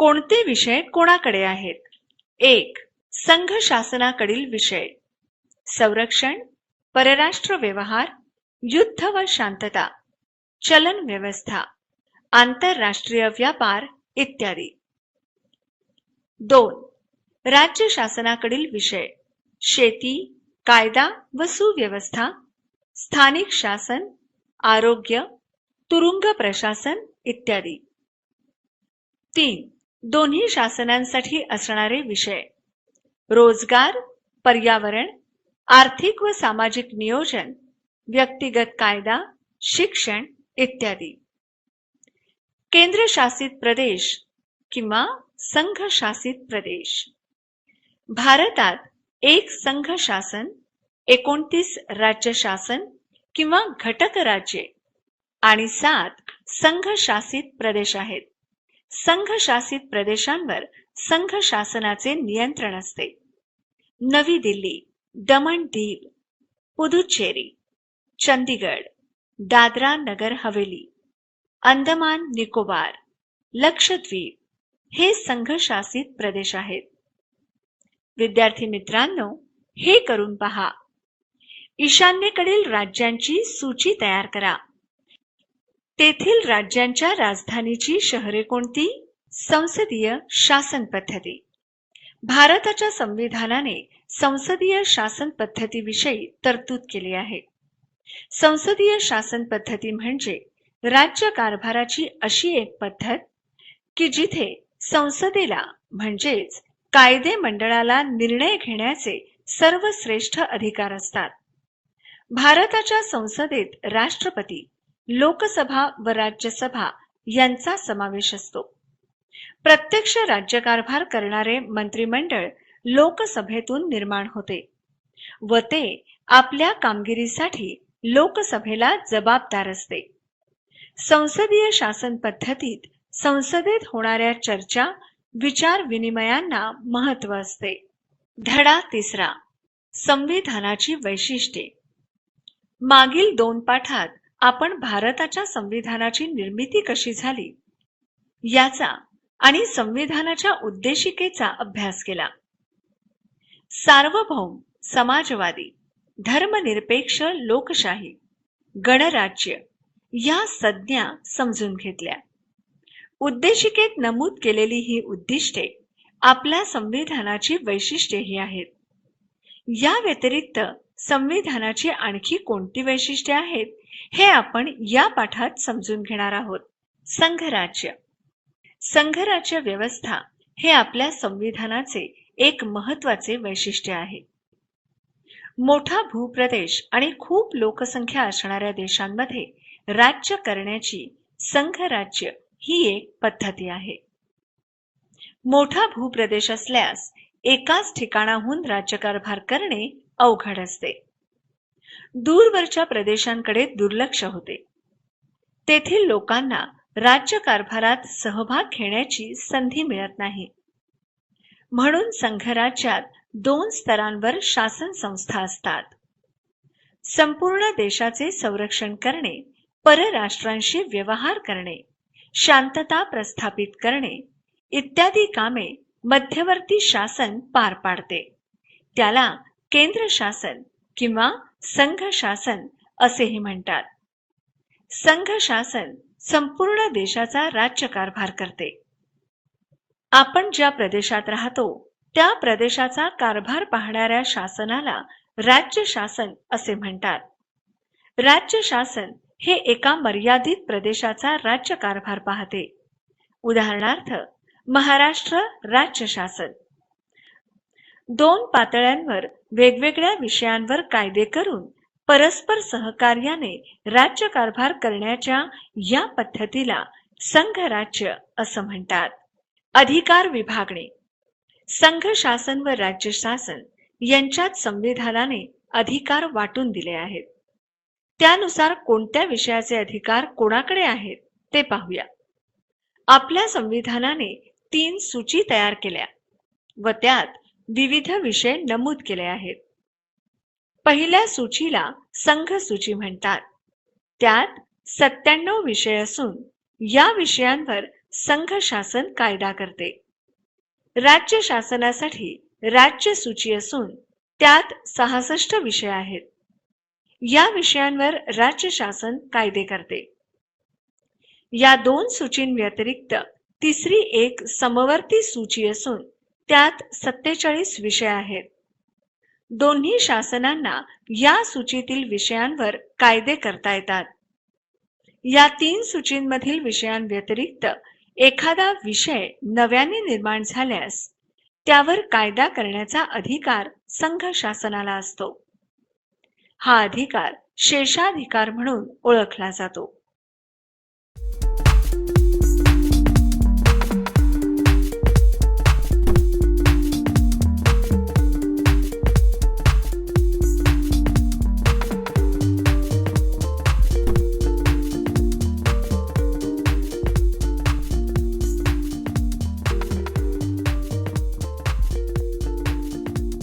कोणते विषय कोणाकडे आहेत? 1. संघ शासनाकडील विषय: संरक्षण, परराष्ट्र व्यवहार, युद्ध व शांतता, चलन व्यवस्था, आंतरराष्ट्रीय व्यापार इत्यादी. 2. राज्य शासनाकडील विषय: शेती, कायदा व सुव्यवस्था, स्थानिक शासन, आरोग्य, तुरुंग प्रशासन इत्यादी. 3. दोन्ही शासनांसाठी असणारे विषय: रोजगार, पर्यावरण, आर्थिक व सामाजिक नियोजन, व्यक्तिगत कायदा, शिक्षण इत्यादी. केंद्रशासित प्रदेश किंवा संघ शासित प्रदेश: भारतात एक संघ शासन, 29 राज्य शासन किंवा घटक राज्ये आणि 7 संघ शासित प्रदेश आहेत. संघ शासित प्रदेशांवर संघ शासनाचे नियंत्रण असते. नवी दिल्ली, दमण दीव, पुदुच्चेरी, चंदीगड, दादरा नगर हवेली, अंदमान निकोबार, लक्षद्वीप हे संघ शासित प्रदेश आहेत. विद्यार्थी मित्रांनो, हे करून पहा. ईशान्येकडील राज्यांची सूची तयार करा. तेथील राज्यांच्या राजधानीची शहरे कोणती? संसदीय शासन पद्धती. भारताच्या संविधानाने संसदीय शासन पद्धतीविषयी तरतूद केली आहे. संसदीय शासन पद्धती म्हणजे राज्य कारभाराची अशी एक पद्धत की जिथे संसदेला म्हणजेच कायदे मंडळाला निर्णय घेण्याचे सर्वश्रेष्ठ अधिकार असतात. भारताच्या संसदेत राष्ट्रपती, लोकसभा व राज्यसभा यांचा समावेश असतो. प्रत्यक्ष राज्यकारभार करणारे मंत्रिमंडळ लोकसभेतून निर्माण होते व ते आपल्या कामगिरीसाठी लोकसभेला जबाबदार असते. संसदीय शासन पद्धतीत संसदेत होणाऱ्या चर्चा, विचार विनिमयांना महत्त्व असते. धडा 3. संविधानाची वैशिष्ट्ये. मागील 2 पाठात आपण भारताच्या संविधानाची निर्मिती कशी झाली याचा आणि संविधानाच्या उद्देशिकेचा अभ्यास केला. सार्वभौम, समाजवादी, धर्मनिरपेक्ष लोकशाही, गणराज्य या संज्ञा समजून घेतल्या. उद्देशिकेत नमूद केलेली ही उद्दिष्टे आपल्या संविधानाची वैशिष्ट्येही आहेत. या व्यतिरिक्त संविधानाची आणखी कोणती वैशिष्ट्ये आहेत हे आपण या पाठात समजून घेणार आहोत. संघराज्य. संघराज्य व्यवस्था हे आपल्या संविधानाचे एक महत्त्वाचे वैशिष्ट्य आहे. मोठा भूप्रदेश आणि खूप लोकसंख्या असणाऱ्या देशांमध्ये राज्य करण्याची संघराज्य ही एक पद्धती आहे. मोठा भूप्रदेश असल्यास एकाच ठिकाणाहून राज्यकारभार करणे अवघड असते. दूरवरच्या प्रदेशांकडे दुर्लक्ष होते. तेथील लोकांना राज्यकारभारात सहभाग घेण्याची संधी मिळत नाही. म्हणून संघराज्यात 2 स्तरांवर शासन संस्था असतात. संपूर्ण देशाचे संरक्षण करणे, परराष्ट्रांशी व्यवहार करणे, शांतता प्रस्थापित करणे इत्यादी कामे मध्यवर्ती शासन पार पाडते. त्याला केंद्र शासन किंवा संघ शासन असेही म्हणतात. संघ शासन संपूर्ण देशाचा राज्यकारभार करते. आपण ज्या प्रदेशात राहतो त्या प्रदेशाचा कारभार पाहणाऱ्या शासनाला राज्य शासन असे म्हणतात. राज्य शासन हे एका मर्यादित प्रदेशाचा राज्यकारभार पाहते. उदाहरणार्थ, महाराष्ट्र राज्य शासन 2 पातळ्यांवर वेगवेगळ्या विषयांवर कायदे करून परस्पर सहकार्याने राज्यकारभार करण्याच्या या पद्धतीला संघराज्य असं म्हणतात. अधिकार विभागणे. संघ शासन व राज्य शासन यांच्यात संविधानाने अधिकार वाटून दिले आहेत. त्यानुसार कोणत्या विषयाचे अधिकार कोणाकडे आहेत ते पाहूया. आपल्या संविधानाने 3 सूची तयार केल्या व त्यात विविध विषय नमूद केले आहेत. पहिल्या सूचीला संघ सूची म्हणतात. त्यात 97 विषय असून या विषयांवर संघ शासन कायदा करते. राज्य शासनासाठी राज्य सूची असून त्यात 66 विषय आहेत. या विषयांवर राज्य शासन कायदे करते. या 2 सूचींव्यतिरिक्त तिसरी एक समवर्ती सूची असून त्यात 47 विषय आहेत. दोन्ही शासनांना या सूचीतील विषयांवर कायदे करता येतात. या 3 सूचींमधील विषयांव्यतिरिक्त एखादा विषय नव्याने निर्माण झाल्यास त्यावर कायदा करण्याचा अधिकार संघ शासनाला असतो. हा अधिकार शेषाधिकार म्हणून ओळखला जातो.